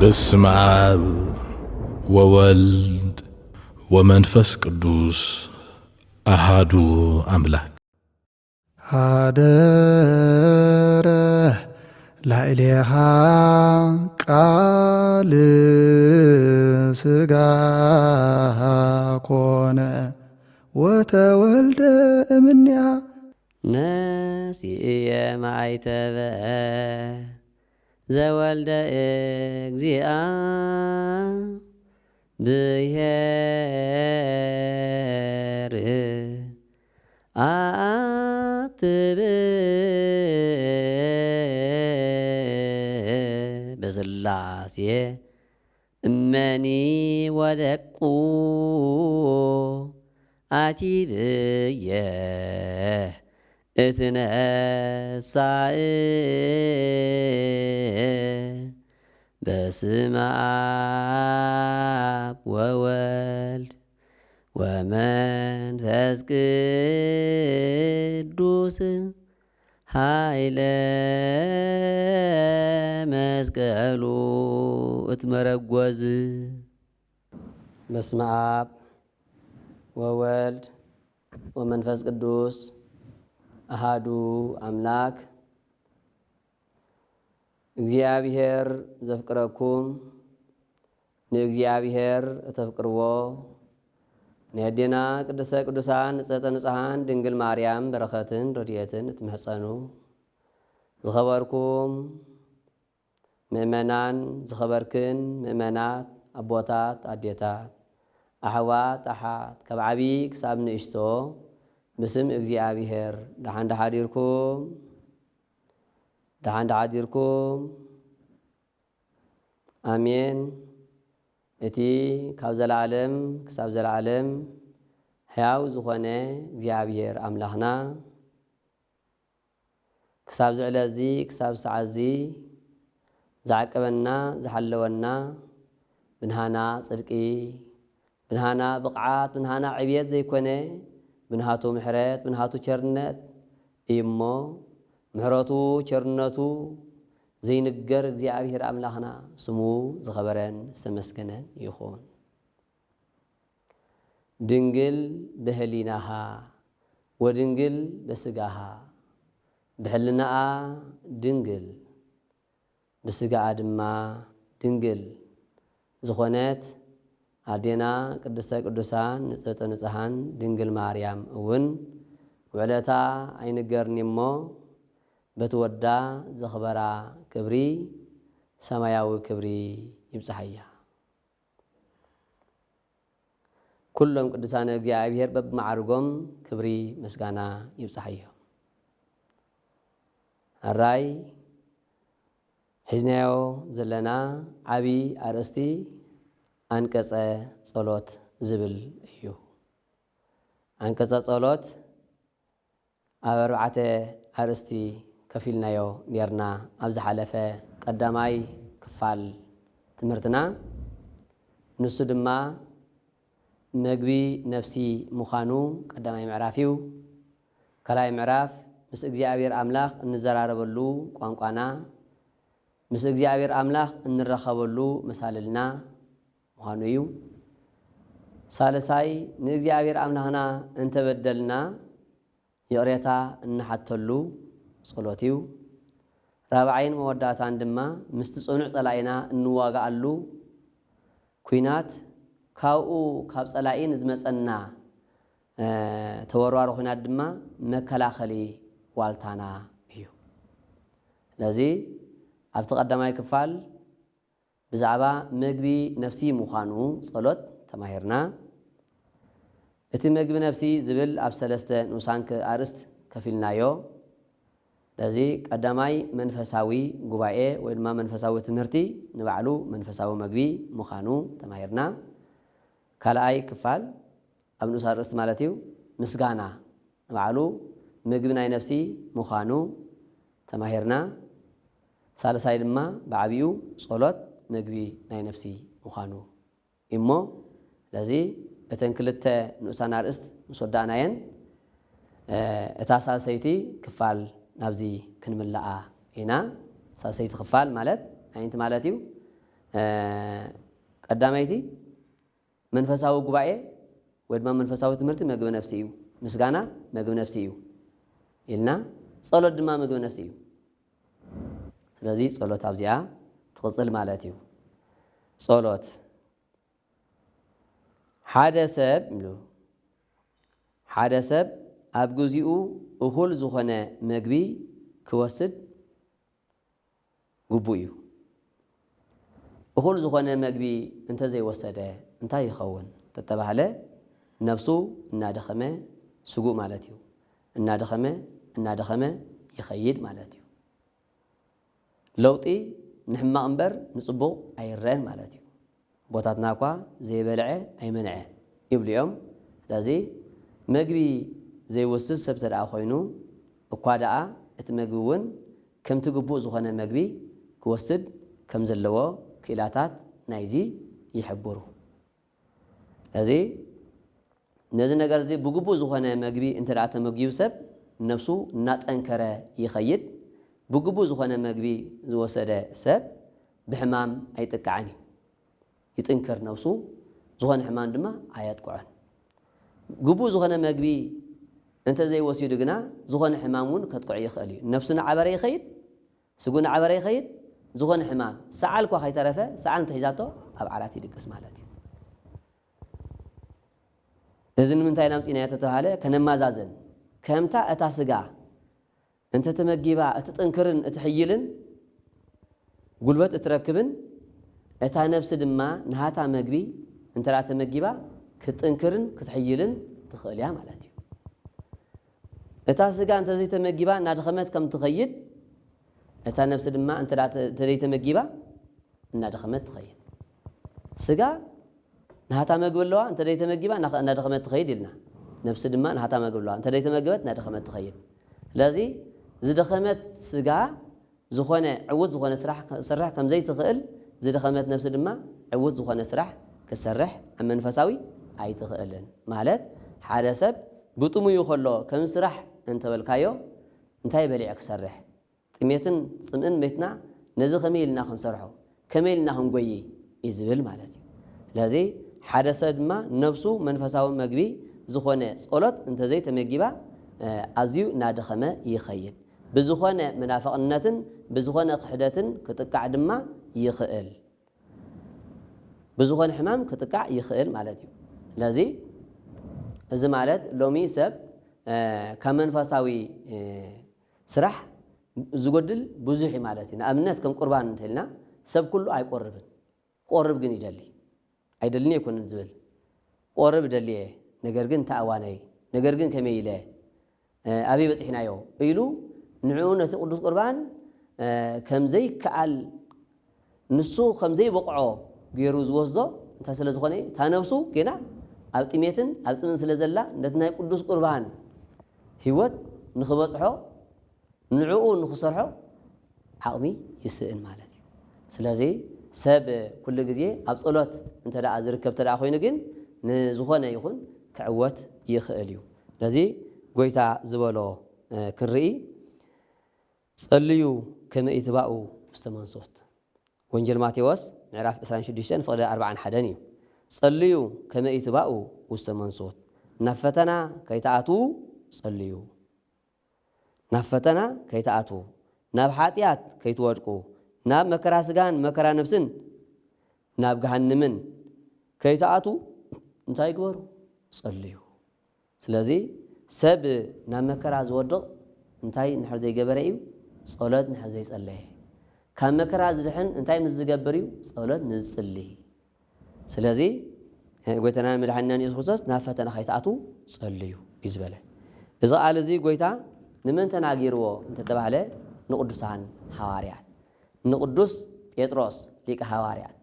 በስመ አብ ወወልድ ወመንፈስ ቅዱስ አሃዱ አምላክ አደረ ላዕሌሃ ቃል ሥጋ ኮነ ወተወልደ እምኔሃ ነሲየ ማይተበ ዘወልደ እግዚአ ብሔር አትብ በስላሴ እመኒ ወደቁ አቲብየ እትነሳእ በስመ አብ ወወልድ ወመንፈስ ቅዱስ ኃይለ መስቀሉ እትመረጐዝ በስመ አብ ወወልድ ወመንፈስ ቅዱስ አሃዱ አምላክ እግዚአብሔር ዘፍቅረኩም ንእግዚአብሔር እተፍቅርዎ ንህዴና ቅድስተ ቅዱሳን ንጽሕተ ንጹሓን ድንግል ማርያም በረኸትን ረድኤትን እትምህፀኑ ዝኸበርኩም ምእመናን ዝኸበርክን ምእመናት ኣቦታት ኣዴታት ኣሕዋት ኣሓት ካብ ዓብዪ ክሳብ ንእሽቶ ብስም እግዚአብሔር ደሓን ደሓዲርኩም አሜን። እቲ ካብ ዘለዓለም ክሳብ ዘለዓለም ሕያው ዝኾነ እግዚአብሔር ኣምላኽና ክሳብ ዝዕለት እዚ ክሳብ ሰዓት እዚ ዝዓቀበና ዝሓለወና ብንሃና ጽድቂ ብንሃና ብቕዓት ብንሃና ዕብየት ዘይኮነ ብንሃቱ ምሕረት ብንሃቱ ቸርነት እሞ ምሕረቱ ቸርነቱ ዘይንገር እግዚአብሔር ኣምላኽና ስሙ ዝኸበረን ዝተመስገነን ይኹን። ድንግል ብህሊናሃ ወድንግል በስጋሃ ብሕልናኣ ድንግል ብስጋኣ ድማ ድንግል ዝኾነት ኣዴና ቅድስተ ቅዱሳን ንጽሕተ ንጹሓን ድንግል ማርያም እውን ውዕለታ ኣይንገርኒ እሞ በትወዳ ዘኽበራ ክብሪ ሰማያዊ ክብሪ ይብፅሐያ። ኩሎም ቅዱሳን እግዚአብሔር በብማዕርጎም ክብሪ ምስጋና ይብፅሐዮም። ኣራይ ሒዝናዮ ዘለና ዓብዪ ኣርእስቲ አንቀጸ ጸሎት ዝብል እዩ። አንቀጸ ጸሎት ኣብ ኣርባዕተ ኣርእስቲ ከፊልናዮ ኔርና ኣብ ዝሓለፈ ቀዳማይ ክፋል ትምህርትና ንሱ ድማ መግቢ ነፍሲ ምዃኑ ቀዳማይ ምዕራፍ እዩ። ካልኣይ ምዕራፍ ምስ እግዚአብሔር ኣምላኽ እንዘራረበሉ ቋንቋና ምስ እግዚአብሔር ኣምላኽ እንረኸበሉ መሳልልና ምዃኑ እዩ። ሳልሳይ ንእግዚአብሔር ኣምላኽና እንተበደልና ይቕሬታ እንሓተሉ ጸሎት እዩ። ራብዓይን መወዳእታን ድማ ምስቲ ጽኑዕ ጸላኢና እንዋጋኣሉ ኩናት ካብኡ ካብ ጸላኢ ንዝመጸና ተወርዋሪ ኩናት ድማ መከላኸሊ ዋልታና እዩ። ስለዚ ኣብቲ ቀዳማይ ክፋል ብዛዕባ መግቢ ነፍሲ ምዃኑ ጸሎት ተማሂርና። እቲ መግቢ ነፍሲ ዝብል ኣብ ሰለስተ ንኡሳን ኣርእስት ከፊልናዮ። ስለዚ ቀዳማይ መንፈሳዊ ጉባኤ ወይ ድማ መንፈሳዊ ትምህርቲ ንባዕሉ መንፈሳዊ መግቢ ምዃኑ ተማሂርና። ካልኣይ ክፋል ኣብ ንኡስ ኣርእስት ማለት እዩ ምስጋና ንባዕሉ ምግቢ ናይ ነፍሲ ምዃኑ ተማሂርና። ሳልሳይ ድማ ብዓብዩ ጸሎት መግቢ ናይ ነፍሲ ምዃኑ እሞ ስለዚ እተን ክልተ ንኡሳን ኣርእስት ምስ ወዳእናየን እታ ሳልሰይቲ ክፋል ናብዚ ክንምላኣ ኢና። ሳልሰይቲ ክፋል ማለት ዓይንቲ ማለት እዩ ቀዳማይቲ መንፈሳዊ ጉባኤ ወይ ድማ መንፈሳዊ ትምህርቲ ምግቢ ነፍሲ እዩ ምስጋና ምግቢ ነፍሲ እዩ ኢልና ጸሎት ድማ ምግቢ ነፍሲ እዩ ስለዚህ ጸሎት ኣብዚኣ ትቕጽል ማለት እዩ ጸሎት ሓደ ሰብ ኣብ ግዚኡ እኹል ዝኾነ ምግቢ ክወስድ ግቡእ እዩ እኹል ዝኾነ ምግቢ እንተዘይወሰደ እንታይ ይኸውን ተተባህለ ነፍሱ እናደኸመ ስጉእ ማለት እዩ እናደኸመ ይኸይድ ማለት እዩ ለውጢ ንሕማቕ እምበር ንጽቡቕ ኣይረአን ማለት እዩ ቦታትና እኳ ዘይበልዐ ኣይመንዐ ይብሉ እዮም ስለዚ ምግቢ ዘይወስድ ሰብ ተደኣ ኮይኑ እኳ ደኣ እቲ ምግቢ እውን ከምቲ ግቡእ ዝኾነ ምግቢ ክወስድ ከም ዘለዎ ክኢላታት ናይዚ ይሕብሩ ስለዚ ነዚ ነገር እዚ ብግቡእ ዝኾነ ምግቢ እንተ ደኣ ተመጊቡ ሰብ ነፍሱ እናጠንከረ ይኸይድ ብግቡእ ዝኾነ ምግቢ ዝወሰደ ሰብ ብሕማም ኣይጥቃዕን እዩ ይጥንክር ነፍሱ ዝኾነ ሕማም ድማ ኣየጥቅዖን ግቡእ ዝኾነ ምግቢ እንተዘይወሲዱ ግና ዝኾነ ሕማም እውን ከጥቅዖ ይኽእል እዩ ነፍሱ ንዓበረ ይኸይድ ስጉ ንዓበረ ይኸይድ ዝኾነ ሕማም ሰዓል እኳ ከይተረፈ ሰዓል እንተሒዛቶ ኣብ ዓራት ይድቅስ ማለት እዩ እዚ ንምንታይ ናምፂናዮ ተተባሃለ ከነማዛዘን ከምታ እታ ስጋ እንተ ተመጊባ እትጥንክርን እትሕይልን ጉልበት እትረክብን እታ ነፍሲ ድማ ንሃታ መግቢ እንተ ደኣ ተመጊባ ክትጥንክርን ክትሕይልን ትኽእል እያ ማለት እዩ እታ ስጋ እንተ ዘይተመጊባ እናደኸመት ከም ትኸይድ እታ ነፍሲ ድማ እንተ ዘይተመጊባ እናደኸመት ትኸይድ ስጋ ንሃታ መግቢ ኣለዋ እንተ ዘይተመጊባ እናደኸመት ትኸይድ ኢልና ነፍሲ ድማ ንሃታ መግቢ ኣለዋ እንተ ዘይተመገበት እናደኸመት ትኸይድ ስለዚ ዝደኸመት ስጋ ዝኾነ ዕውት ዝኾነ ስራሕ ክሰርሕ ከም ዘይትኽእል ዝደኸመት ነፍሲ ድማ ዕውት ዝኾነ ስራሕ ክሰርሕ ኣብ መንፈሳዊ ኣይትኽእልን ማለት ሓደ ሰብ ብጥሙዩ ከሎ ከም ስራሕ እንተበልካዮ እንታይ በሊዕ ክሰርሕ ጥሜትን ጽምእን ቤትና ነዚ ከመይ ኢልና ክንሰርሖ ከመይ ኢልና ክንጎይ እዩ ዝብል ማለት እዩ ስለዚ ሓደ ሰብ ድማ ነፍሱ መንፈሳዊ መግቢ ዝኾነ ጸሎት እንተዘይተመጊባ ኣዝዩ እናደኸመ ይኸይድ ብዝኾነ መናፍቕነትን ብዝኾነ ክሕደትን ክጥቃዕ ድማ ይኽእል ብዝኾነ ሕማም ክጥቃዕ ይኽእል ማለት እዩ ስለዚ እዚ ማለት ሎሚ ሰብ ካብ መንፈሳዊ ስራሕ ዝጎድል ብዙሕ ማለት እዩ ንኣብነት ከም ቁርባን እንተኢልና ሰብ ኩሉ ኣይቆርብን ቆርብ ግን ይደሊ ኣይደልኒ ኣይኮንን ዝብል ቆርብ ደልየ ነገር ግን ተኣዋነይ ነገር ግን ከመይ ኢለ ኣበይ በፂሕናዮ ኢሉ ንዕኡ ነቲ ቅዱስ ቁርባን ከምዘይ ከኣል ንሱ ከምዘይ በቕዖ ገይሩ ዝወስዶ እንታይ ስለ ዝኾነ እታ ነፍሱ ገና ኣብ ጥሜትን ኣብ ጽምን ስለ ዘላ ነቲ ናይ ቅዱስ ቁርባን ህይወት ንኽበፅሖ ንዕኡ ንኽሰርሖ ዓቕሚ ይስእን ማለት እዩ ስለዚ ሰብ ኩሉ ግዜ ኣብ ጸሎት እንተ ደኣ ዝርከብ ተደኣ ኮይኑ ግን ንዝኾነ ይኹን ክዕወት ይኽእል እዩ ስለዚ ጎይታ ዝበሎ ክንርኢ ጸልዩ ከመ ኢትባኡ ውስተ መንሶት ወንጀል ማቴዎስ ምዕራፍ 26 ፍቕዲ 41 እዩ ጸልዩ ከመ ኢትባኡ ውስተ መንሶት ናብ ፈተና ከይተኣትዉ ጸልዩ ናብ ፈተና ከይተኣትዉ ናብ ሓጢኣት ከይትወድቁ ናብ መከራ ስጋን መከራ ነፍስን ናብ ገሃንምን ከይተኣትዉ እንታይ ግበሩ ጸልዩ ስለዚ ሰብ ናብ መከራ ዝወድቕ እንታይ ንሕር ዘይገበረ እዩ ጸሎት ንሕር ዘይጸለየ ካብ መከራ ዝድሕን እንታይ ምስ ዝገብር እዩ ጸሎት ንዝጽሊ ስለዚ ጎይታና መድሓኒና ኢየሱስ ክርስቶስ ናብ ፈተና ከይተኣትዉ ጸልዩ እዩ ዝበለ እዚ ቃል እዚ ጎይታ ንመን ተናጊርዎ እንተተባህለ ንቅዱሳን ሐዋርያት ንቅዱስ ጴጥሮስ ሊቀ ሐዋርያት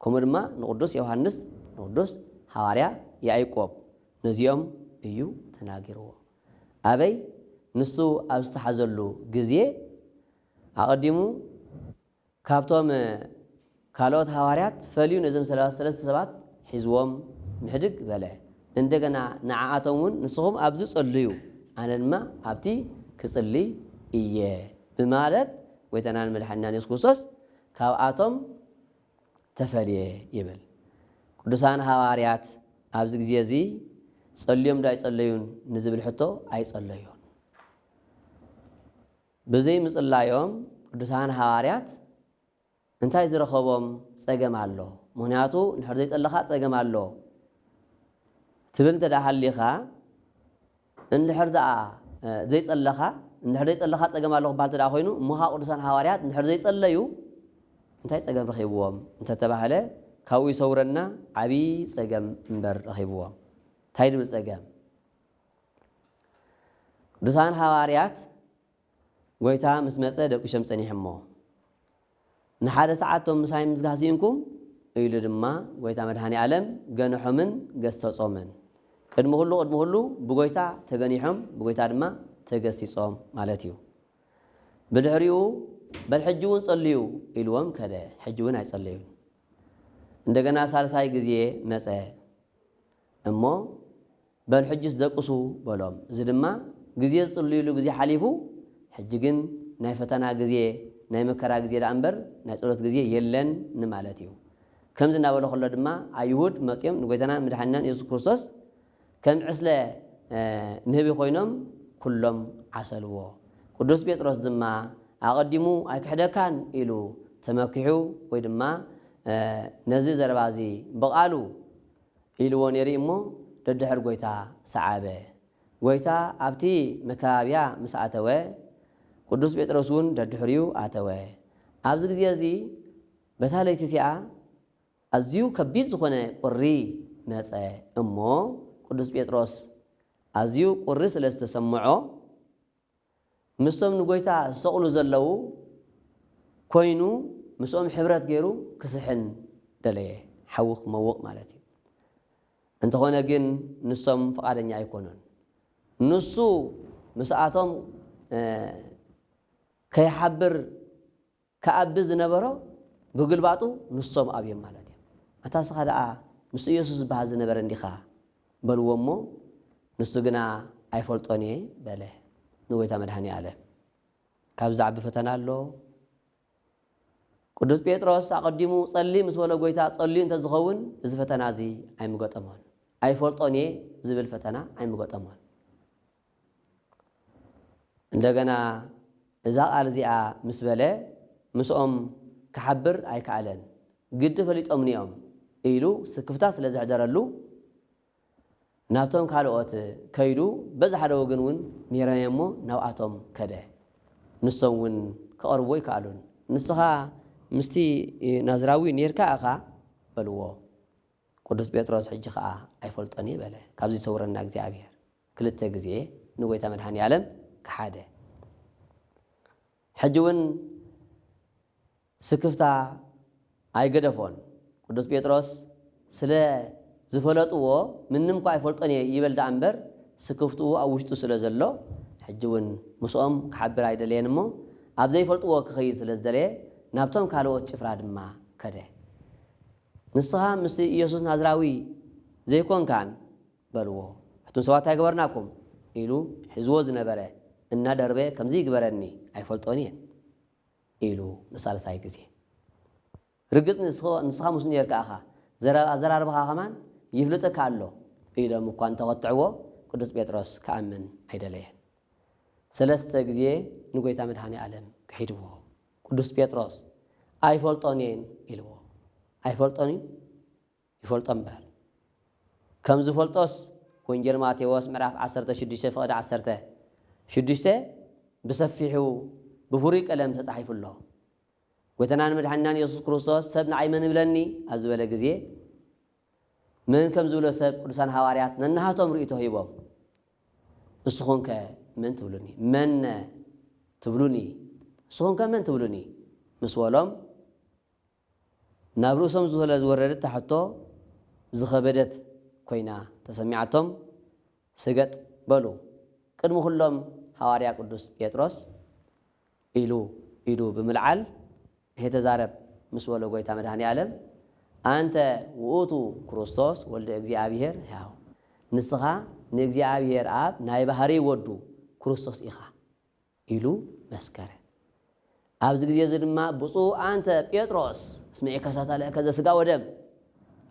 ከምኡ ድማ ንቅዱስ ዮሐንስ ንቅዱስ ሐዋርያ ያዕቆብ ነዚኦም እዩ ተናጊርዎ ኣበይ ንሱ ኣብ ዝተሓዘሉ ግዜ ኣቐዲሙ ካብቶም ካልኦት ሐዋርያት ፈልዩ ነዞም ሰለስተ ሰባት ሒዝዎም ምሕድግ በለ እንደገና ንዓኣቶም እውን ንስኹም ኣብዚ ጸልዩ ኣነ ድማ ኣብቲ ክጽሊ እየ ብማለት ጎይታናን መድሓኒናን ኢየሱስ ክርስቶስ ካብኣቶም ተፈልየ ይብል ቅዱሳን ሐዋርያት ኣብዚ ግዜ እዚ ጸልዮም ዳይጸለዩን ንዝብል ሕቶ ኣይጸለዩን ብዘይ ምጽላዮም ቅዱሳን ሐዋርያት እንታይ ዝረኸቦም ጸገም ኣሎ ምክንያቱ ንሕር ዘይጸለኻ ጸገም ኣሎ ትብል ተዳሃሊኻ እንድሕር ደኣ ዘይጸለኻ እንድሕር ዘይጸለኻ ጸገም ኣሎ ክባሃል ተዳ ኮይኑ እሞኻ ቅዱሳን ሐዋርያት እንድሕር ዘይጸለዩ እንታይ ጸገም ረኺብዎም እንተተባሃለ ካብኡ ይሰውረና ዓብዪ ጸገም እምበር ረኺብዎም እንታይ ድብል ጸገም ቅዱሳን ሐዋርያት ጎይታ ምስ መፀ ደቂሾም ጸኒሖሞ ንሓደ ሰዓቶም ምሳይ ምዝጋሲንኩም ኢሉ ድማ ጎይታ መድኃኔ ዓለም ገንሖምን ገሰጾምን ቅድሚ ሁሉ ብጎይታ ተገኒሖም ብጎይታ ድማ ተገሲጾም ማለት እዩ ብድሕሪኡ በል ሕጂ እውን ጸልዩ ኢልዎም ከደ ሕጂ እውን ኣይጸለዩን እንደገና ሳልሳይ ግዜ መፀ እሞ በል ሕጂስ ደቅሱ በሎም እዚ ድማ ግዜ ዝጽልዩሉ ግዜ ሓሊፉ ሕጂ ግን ናይ ፈተና ግዜ ናይ መከራ ግዜ ዳ እምበር ናይ ጸሎት ግዜ የለን ንማለት እዩ ከምዚ እናበሎ ከሎ ድማ ኣይሁድ መጽዮም ንጎይታና መድኃኒናን ኢየሱስ ክርስቶስ ከም ዕስለ ንህቢ ኮይኖም ኩሎም ዓሰልዎ ቅዱስ ጴጥሮስ ድማ ኣቐዲሙ ኣይክሕደካን ኢሉ ተመኪሑ ወይ ድማ ነዚ ዘረባዚ በቓሉ ኢልዎ ነይሩ እሞ ደድሕር ጎይታ ሰዓበ ጎይታ ኣብቲ መካብያ ምስ ኣተወ ቅዱስ ጴጥሮስ እውን ደድሕሪኡ ኣተወ ኣብዚ ግዜ እዚ በታ ለይቲ እቲኣ ኣዝዩ ከቢድ ዝኾነ ቁሪ መፀ እሞ ቅዱስ ጴጥሮስ ኣዝዩ ቁሪ ስለ ዝተሰምዖ ምስቶም ንጎይታ ዝሰቕሉ ዘለው ኮይኑ ምስኦም ሕብረት ገይሩ ክስሕን ደለየ ሓዊ ክመውቕ ማለት እዩ እንተኾነ ግን ንሶም ፈቃደኛ ኣይኮኑን ንሱ ምስኣቶም ከይሓብር ከኣቢ ዝነበሮ ብግልባጡ ንሶም ኣብዮም ማለት እዩ ኣታ ስኻ ደኣ ምስ ኢየሱስ ዝበሃል ዝነበረ እንዲኻ በልዎ እሞ ንሱ ግና ኣይፈልጦን እየ በለ ንጎይታ መድኃኔ ዓለም ካብ ዛዕቢ ፈተና ኣሎ ቅዱስ ጴጥሮስ ኣቐዲሙ ጸሊ ምስ በሎ ጎይታ ጸልዩ እንተዝኸውን እዚ ፈተና እዚ ኣይምገጠሞን ኣይፈልጦን እየ ዝብል ፈተና ኣይምገጠሞን እንደገና እዛ ቃል እዚኣ ምስ በለ ምስኦም ክሓብር ኣይከኣለን ግዲ ፈሊጦም ኒኦም ኢሉ ስክፍታ ስለ ዝሕደረሉ ናብቶም ካልኦት ከይዱ በዛ ሓደ ወገን እውን ነይረን እሞ ናብኣቶም ከደ ንሶም እውን ከቐርቦ ይከኣሉን ንስኻ ምስቲ ናዝራዊ ነርካ ኢኻ በልዎ ቅዱስ ጴጥሮስ ሕጂ ከዓ ኣይፈልጦን እየ በለ ካብዚ ሰውረና እግዚኣብሔር ክልተ ግዜ ንጎይታ መድኃኔ ዓለም ክሓደ ሕጂ እውን ስክፍታ ኣይገደፎን ቅዱስ ጴጥሮስ ስለ ዝፈለጥዎ ምንም እኳ ኣይፈልጦን እየ ይበል ዳ እምበር ስክፍትኡ ኣብ ውሽጡ ስለ ዘሎ ሕጂ እውን ምስኦም ክሓብር ኣይደለየን እሞ ኣብ ዘይፈልጥዎ ክኸይድ ስለ ዝደለየ ናብቶም ካልኦት ጭፍራ ድማ ከደ ንስኻ ምስ ኢየሱስ ናዝራዊ ዘይኮንካን በልዎ ሕቱም ሰባት ኣይገበርናኩም ኢሉ ሒዝዎ ዝነበረ እናደርበ ከምዚ ይግበረኒ ኣይፈልጦን እየን ኢሉ ንሳልሳይ ግዜ ርግፅ ንስኻ ምስ ነርካ ኢኻ ኣዘራርበኻ ኸማን ይፍልጠካ ኣሎ ኢሎም እኳ እንተኸትዕዎ ቅዱስ ጴጥሮስ ክኣምን ኣይደለየን ሰለስተ ግዜ ንጎይታ መድኃኔ ዓለም ክሒድዎ ቅዱስ ጴጥሮስ ኣይፈልጦን እየን ኢልዎ ኣይፈልጦን ይፈልጦ እምበር ከም ዝፈልጦስ ወንጌል ማቴዎስ ምዕራፍ 16 ፍቕዲ 16 ብሰፊሑ ብፍሩይ ቀለም ተጻሒፉ ኣሎ ጎይታናን መድኃኒናን ኢየሱስ ክርስቶስ ሰብ ንዓይ መን ይብለኒ ኣብ ዝበለ ግዜ ምን ከም ዝብሎ ሰብ ቅዱሳን ሐዋርያት ነናሃቶም ርእቶ ሂቦም ንስኹም ከ መን ትብሉኒ መን ትብሉኒ ንስኹም ከ መን ትብሉኒ ምስ በሎም ናብ ርእሶም ዝወረደት ታሕቶ ዝኸበደት ኮይና ተሰሚዓቶም ስገጥ በሉ ቅድሚ ኩሎም ሐዋርያ ቅዱስ ጴጥሮስ ኢሉ ብምልዓል ተዛረብ ምስ በሎ ጎይታ መድኃኔ ዓለም አንተ ውእቱ ክርስቶስ ወልደ እግዚአብሔር ያው ንስኻ ንእግዚአብሔር አብ ናይ ባህሪ ወዱ ክርስቶስ ኢኻ ኢሉ መስከረ ኣብዚ ግዜ እዚ ድማ ብፁዕ አንተ ጴጥሮስ እስምዒከ ሳታልእከ ዘስጋ ወደም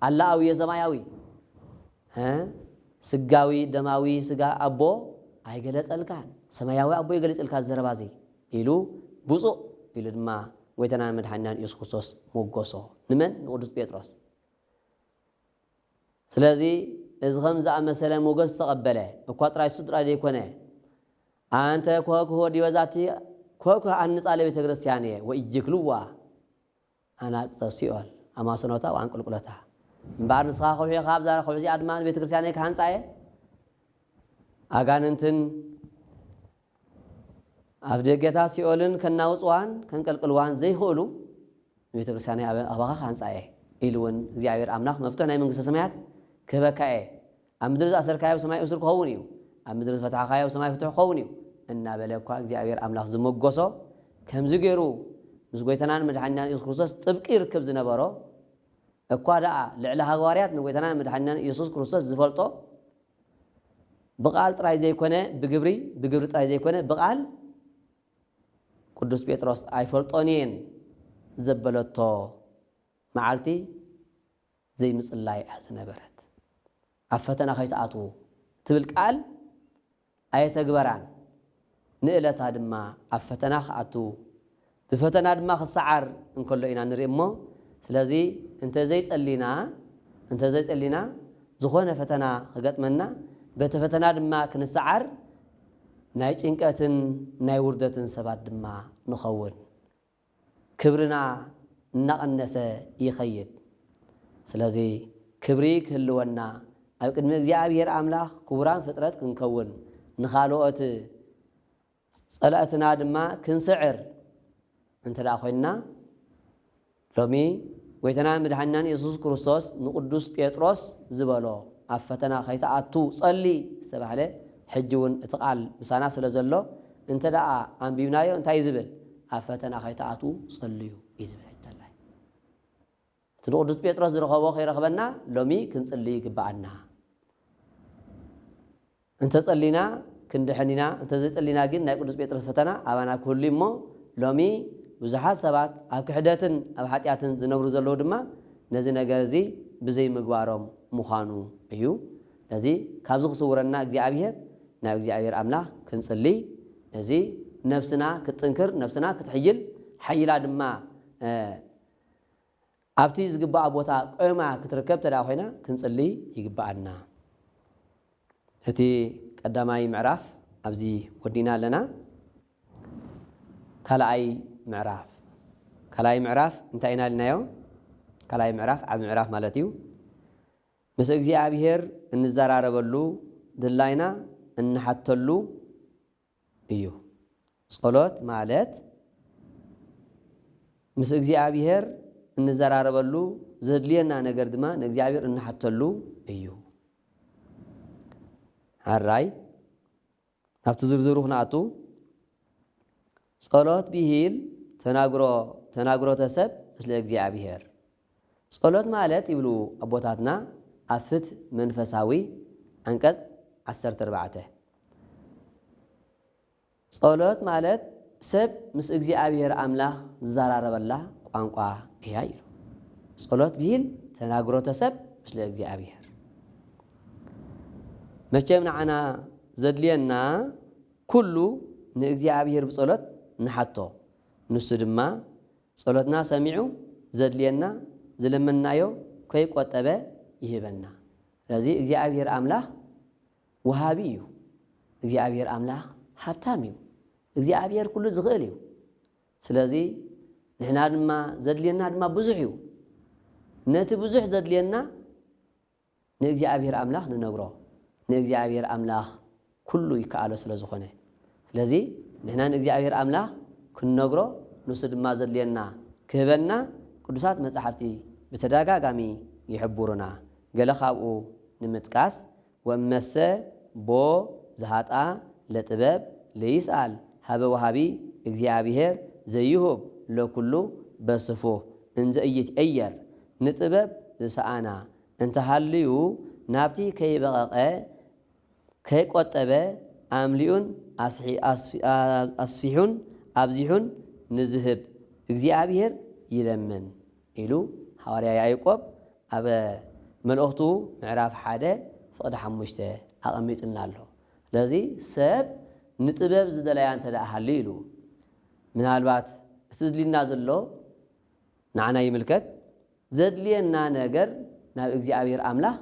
አላአዊ ሰማያዊ ስጋዊ ደማዊ ስጋ አቦ አይገለጸልካን ሰማያዊ አቦ ይገለጸልካ ዘረባዚ ኢሉ ብፁዕ ኢሉ ድማ ጎይታና መድኃኒና ኢየሱስ ክርስቶስ ሞገሶ ንመን ንቅዱስ ጴጥሮስ ስለዚ እዚ ከምዛ መሰለ ሞገስ ተቀበለ እኳ ጥራይ ሱድራ ዘይኮነ አንተ ኮክሆ ዲበዛቲ ኮክሆ አንጻለ ቤተ ክርስቲያን ወይጅክሉዋ አናቅጸ ሲኦል አማሰኖታ ወአንቁልቁለታ እምባር ንስኻ ኸውሒ ካብ ዛራ ኸውሒ አድማን ቤተ ክርስቲያን ከሃንጻየ አጋንንትን ኣብ ደገታ ሲኦልን ከናውጽዋን ከንቀልቅልዋን ዘይኽእሉ ቤተ ክርስቲያን ኣባኻ ከሃንጻየ ኢሉውን እግዚአብሔር አምላኽ መፍትሕ ናይ መንግስተ ሰማያት ክህበካየ ኣብ ምድሪ ዝኣሰርካዮ ሰማይ እስር ክኸውን እዩ ኣብ ምድሪ ዝፈትሐካዮ ሰማይ ፍትሕ ክኸውን እዩ እናበለ እኳ እግዚአብሔር አምላኽ ዝመጎሶ ከምዚ ገይሩ ምስ ጎይታናን መድኃኒናን ኢየሱስ ክርስቶስ ጥብቂ ይርከብ ዝነበሮ እኳ ደኣ ልዕሊ ሃዋርያት ንጎይታናን መድኃኒናን ኢየሱስ ክርስቶስ ዝፈልጦ ብቃል ጥራይ ዘይኮነ ብግብሪ ጥራይ ዘይኮነ ብቃል ቅዱስ ጴጥሮስ ኣይፈልጦኒን ዘበለቶ መዓልቲ ዘይምጽላይ ዝነበረት ኣብ ፈተና ከይተኣትዉ ትብል ቃል ኣይተግበራን ንእለታ ድማ ኣብ ፈተና ከኣቱ ብፈተና ድማ ክሰዓር እንከሎ ኢና ንርኢ እሞ ስለዚ እንተ ዘይጸሊና ዝኾነ ፈተና ክገጥመና በቲ ፈተና ድማ ክንሰዓር ናይ ጭንቀትን ናይ ውርደትን ሰባት ድማ ንኸውን ክብርና እናቐነሰ ይኸይድ ስለዚ ክብሪ ክህልወና ኣብ ቅድሚ እግዚአብሔር አምላኽ ክቡራን ፍጥረት ክንከውን ንኻልኦት ጸላእትና ድማ ክንስዕር እንተዳ ኮይና ሎሚ ጎይታና መድኃኒናን ኢየሱስ ክርስቶስ ንቅዱስ ጴጥሮስ ዝበሎ ኣብ ፈተና ከይተኣቱ ጸሊ ዝተባህለ ሕጂ እውን እቲ ቃል ምሳና ስለ ዘሎ እንተ ደኣ አንቢብናዮ እንታይ ዝብል ኣብ ፈተና ከይተኣቱ ጸልዩ ይዝብል ሕጃላይ እቲ ንቅዱስ ጴጥሮስ ዝረኸቦ ከይረኸበና ሎሚ ክንጽልይ ይግባአና እንተ ጸሊና ክንድሕኒና እንተ ዘይጸሊና ግን ናይ ቅዱስ ጴጥሮስ ፈተና ኣባና ክህሉ እሞ ሎሚ ብዙሓት ሰባት ኣብ ክሕደትን ኣብ ሓጢኣትን ዝነብሩ ዘለዉ ድማ ነዚ ነገር እዚ ብዘይ ምግባሮም ምዃኑ እዩ ነዚ ካብዚ ክስውረና እግዚአብሔር ናብ እግዚአብሔር አምላኽ ክንጽልይ እዚ ነፍስና ክትጥንክር ነፍስና ክትሕይል ሓይላ ድማ ኣብቲ ዝግባእ ቦታ ቆይማ ክትርከብ ተዳ ኮይና ክንጽልይ ይግባአና እቲ ቀዳማይ ምዕራፍ ኣብዚ ወዲና ኣለና ካልኣይ ምዕራፍ እንታይ ኢና ልናዮ ካልኣይ ምዕራፍ ዓብ ምዕራፍ ማለት እዩ ምስ እግዚአብሔር እንዘራረበሉ ድላይና እንሓተሉ እዩ ጸሎት ማለት ምስ እግዚአብሔር እንዘራረበሉ ዘድልየና ነገር ድማ ንእግዚአብሔር እንሓተሉ እዩ ሃራይ ኣብቲ ዝርዝሩ ክነኣቱ ጸሎት ብሂል ተናግሮተ ሰብ ምስለ እግዚአብሔር ጸሎት ማለት ይብሉ ኣቦታትና ኣፍት መንፈሳዊ አንቀጽ 14 ጸሎት ማለት ሰብ ምስ እግዚአብሔር አምላኽ ዝዘራረበላ ቋንቋ እያ ይሉ ጸሎት ብሂል ተናግሮተ ሰብ ምስለ እግዚአብሔር መቸም ንዓና ዘድልየና ኩሉ ንእግዚአብሔር ብጸሎት ንሓቶ ንሱ ድማ ጸሎትና ሰሚዑ ዘድልየና ዝለመናዮ ከይቆጠበ ይህበና ስለዚ እግዚአብሔር አምላኽ ወሃቢ እዩ እግዚአብሔር አምላኽ ሃብታም እዩ እግዚአብሔር ኩሉ ዝኽእል እዩ ስለዚ ንሕና ድማ ዘድልየና ድማ ብዙሕ እዩ ነቲ ብዙሕ ዘድልየና ንእግዚአብሔር አምላኽ ንነግሮ ንእግዚአብሔር አምላኽ ኩሉ ይከኣሎ ስለ ዝኾነ ስለዚ ንሕና ንእግዚአብሔር አምላኽ ክንነግሮ ንሱ ድማ ዘድልየና ክህበና ቅዱሳት መጻሕፍቲ ብተደጋጋሚ ይሕብሩና ገለ ካብኡ ንምጥቃስ ወመሰ ቦ ዝሃጣ ለጥበብ ለይስአል ሃበ ወሃቢ እግዚአብሔር ዘይሁብ ለኩሉ በስፉ እንዘ ኢይትዔየር ንጥበብ ዝሰአና እንተሃልዩ ናብቲ ከይበቐቐ ከይቆጠበ ኣምሊኡን ኣስፊሑን ኣብዚሑን ንዝህብ እግዚአብሔር ይለምን ኢሉ ሐዋርያ ያዕቆብ ኣብ መልእኽቱ ምዕራፍ 1 ፍቕዲ 5 ኣቐሚጥና ኣሎ። ስለዚ ሰብ ንጥበብ ዝደለያ እንተደኣ ሃልዩ ኢሉ ምናልባት እቲ ዝድልና ዘሎ ንዓና ይምልከት ዘድልየና ነገር ናብ እግዚአብሔር ኣምላኽ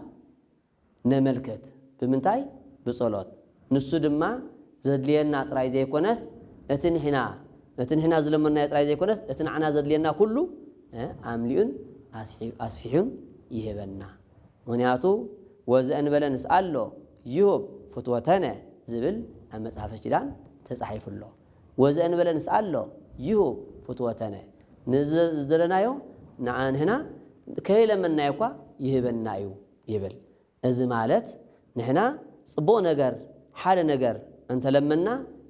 ነመልከት ብምንታይ ብጸሎት ንሱ ድማ ዘድልየና ጥራይ ዘይኮነስ እቲ ንሕና ዝለመናዮ ጥራይ ዘይኮነስ እቲ ንዓና ዘድልየና ኩሉ ኣምሊኡን ኣስፊሑን ይህበና። ምክንያቱ ወዘእንበለ ንስኣሎ ይሁብ ፍትወተነ ዝብል ኣብ መጽሓፈ ኪዳን ተጻሒፉሎ። ወዘእንበለ ንስኣሎ ይሁብ ፍትወተነ ንዝደለናዮ ንሕና ከይለመናዮ እኳ ይህበና እዩ ይብል። እዚ ማለት ንሕና ጽቡቕ ነገር ሓደ ነገር እንተለመና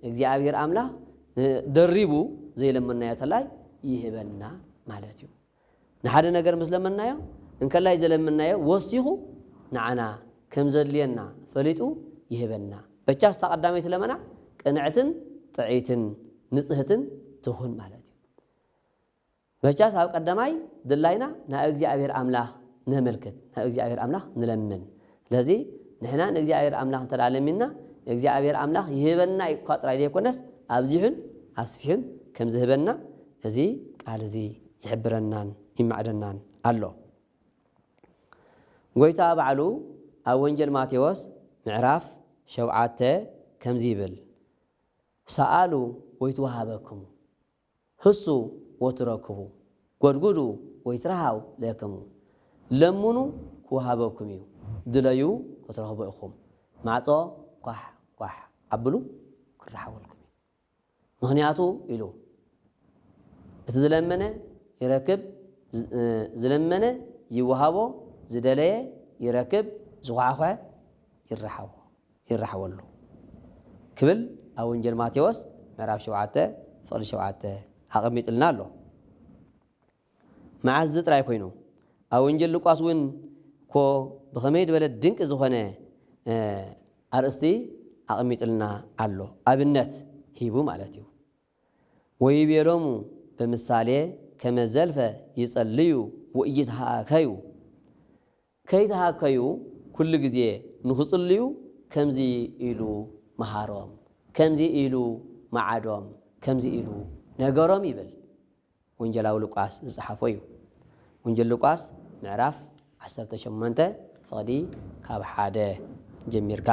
እግዚአብሔር ኣምላኽ ደሪቡ ዘይለመናዮ ተላይ ይህበና ማለት እዩ። ንሓደ ነገር ምስ ለመናዮ እንከላይ ዘለመናዮ ወሲኹ ንዓና ከም ዘድልየና ፈሊጡ ይህበና። በቻስ ተቐዳመይቲ ለመና ቅንዕትን ጥዒትን ንጽህትን ትኹን ማለት እዩ። በቻስ ኣብ ቀዳማይ ድላይና ናብ እግዚአብሔር ኣምላኽ ነመልክት ናብ እግዚአብሔር ኣምላኽ ንለምን። ስለዚ ንሕና ንእግዚአብሔር ኣምላኽ እንተለሚና እግዚአብሔር ኣምላኽ ይህበና እኳ ጥራይ ዘይኮነስ ኣብዚሑን ኣስፊሑን ከም ዝህበና እዚ ቃል እዚ ይሕብረናን ይማዕደናን ኣሎ። ጎይታ ባዕሉ ኣብ ወንጌል ማቴዎስ ምዕራፍ 7 ከምዚ ይብል ሰኣሉ ወይትወሃበክሙ ህሱ ወትረክቡ ጎድጉዱ ወይትረሃው ለክሙ ለምኑ ክወሃበኩም እዩ ድለዩ ክትረኽቡ ኢኹም ማዕጾ ኳሕ ኳሕ ዓብሉ ክረሓወልኩም እዩ። ምክንያቱ ኢሉ እቲ ዝለመነ ይረክብ ዝለመነ ይወሃቦ ዝደለየ ይረክብ ዝጓዓኸ ይረሓወሉ ክብል ኣብ ወንጌል ማቴዎስ ምዕራፍ 7 ፍቕዲ 7 ኣቐሚጥልና ኣሎ። መዓዝ ጥራይ ኮይኑ ኣብ ወንጌል ሉቃስ እውን ኮ ብኸመይ ዝበለ ድንቂ ዝኾነ ኣርእስቲ ኣቐሚጥልና ኣሎ። ኣብነት ሂቡ ማለት እዩ። ወይቤሎሙ ብምሳሌ ከመ ዘልፈ ይጸልዩ ወኢይትሃከዩ ከይትሃከዩ ኩሉ ግዜ ንኽጽልዩ ከምዚ ኢሉ መሃሮም ከምዚ ኢሉ መዓዶም ከምዚ ኢሉ ነገሮም ይብል ወንጌላዊ ሉቃስ ዝጸሓፎ እዩ። ወንጌል ሉቃስ ምዕራፍ 18 ፍቕዲ ካብ 1 ጀሚርካ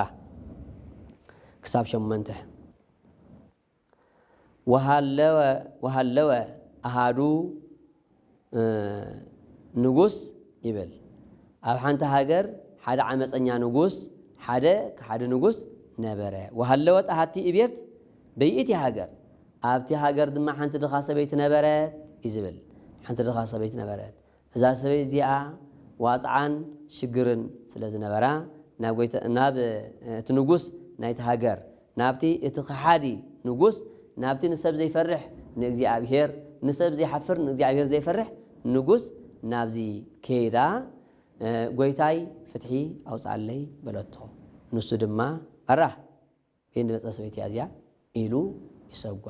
ክሳብ 8 ወሃለወ ኣሃዱ ንጉስ ይብል ኣብ ሓንቲ ሃገር ሓደ ዓመፀኛ ንጉስ ሓደ ንጉስ ነበረ። ወሃለወ ኣሃቲ እቤት በይእቲ ሃገር ኣብቲ ሃገር ድማ ሓንቲ ድኻ ሰበይቲ ነበረት እዩ ዝብል። ሓንቲ ድኻ ሰበይቲ ነበረት። እዛ ሰበይቲ እዚኣ ዋፅዓን ሽግርን ስለ ዝነበራ ናብ እቲ ንጉስ ናይቲ ሃገር ናብቲ እቲ ኸሓዲ ንጉስ ናብቲ ንሰብ ዘይፈርሕ ንእግዚአብሔር ንሰብ ዘይሓፍር ንእግዚአብሔር ዘይፈርሕ ንጉስ ናብዚ ከይዳ ጎይታይ ፍትሒ ኣውፃለይ በለቶ። ንሱ ድማ ኣራህ ንመፀ ሰበይቲ እዚኣ ኢሉ ይሰጓ።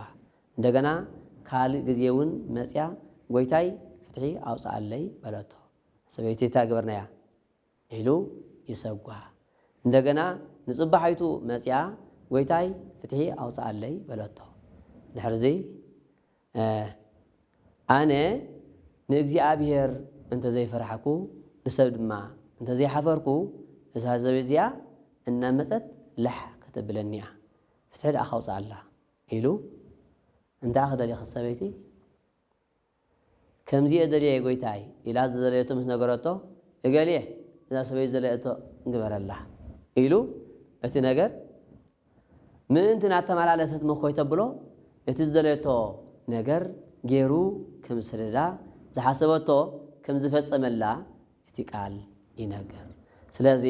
እንደገና ካልእ ግዜ እውን መፅያ ጎይታይ ፍትሒ ኣውፃለይ በለቶ። ሰበይቲ እታ ገበርናያ ኢሉ ይሰጓ። እንደገና ንጽባሓይቱ መፅያ ጎይታይ ፍትሒ ኣውፃለይ በለቶ። ድሕርዚ ኣነ ንእግዚአብሔር እንተ ዘይፈርሐኩ ንሰብ ድማ እንተ ዘይሓፈርኩ እዛ ሰበይቲ እዚኣ እናመፀት ልሕ ከተብለኒያ ፍትሒ ደኣ ካውፃኣላ ኢሉ እንታይ ክደልየ ሰበይቲ ከምዚኣ ደልየ ጎይታይ ኢላ ዝደለየቶ ምስ ነገረቶ እገሊየ እዛ ሰበይቲ ዘለየቶ እንግበረላ ኢሉ እቲ ነገር ምእንቲ ናተመላለሰት መኮይ ተብሎ እቲ ዝደለየቶ ነገር ገይሩ ከም ዝሰደዳ ዝሓሰበቶ ከም ዝፈጸመላ እቲ ቃል ይነገር። ስለዚ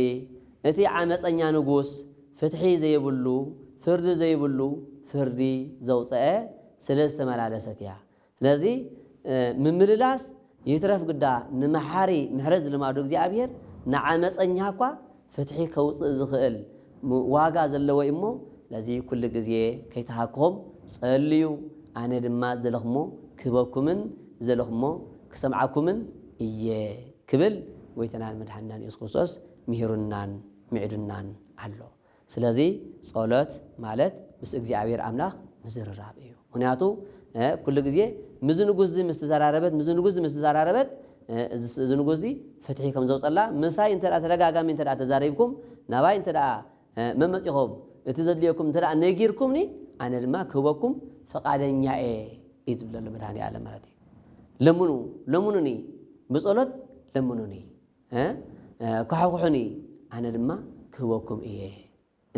እቲ ዓመፀኛ ንጉስ ፍትሒ ዘይብሉ ፍርዲ ዘይብሉ ፍርዲ ዘውፅአ ስለ ዝተመላለሰት እያ። ስለዚ ምምልላስ ይትረፍ ግዳ ንመሓሪ ምሕረት ዝልማዱ እግዚአብሔር ንዓመፀኛ እኳ ፍትሒ ከውፅእ ዝኽእል ዋጋ ዘለዎ እሞ ለዚ ኩሉ ግዜ ከይተሃክኹም ጸልዩ أنا دما زلخمو كبكمن زلخمو كسمعكمن كبل ويتنان مدحنان يسخصص مهرنان معدنان علو سلازي صلات مالت مس እግዚአብሔር አምላክ مزرراب እዩ ምክንያቱ كل ጊዜ مزنغوز مستزراربت زنغوزي فتحي كم زوصلا مساي انت ترغاغام انت تزاريبكم نباي انت ممصيخوم اتزدليكم انت نغيركمني انا لما كبكم فقادنيا يزبل مدحاني على مالتي لمنوني بصلت لمنوني كحوحني انا لما كبكم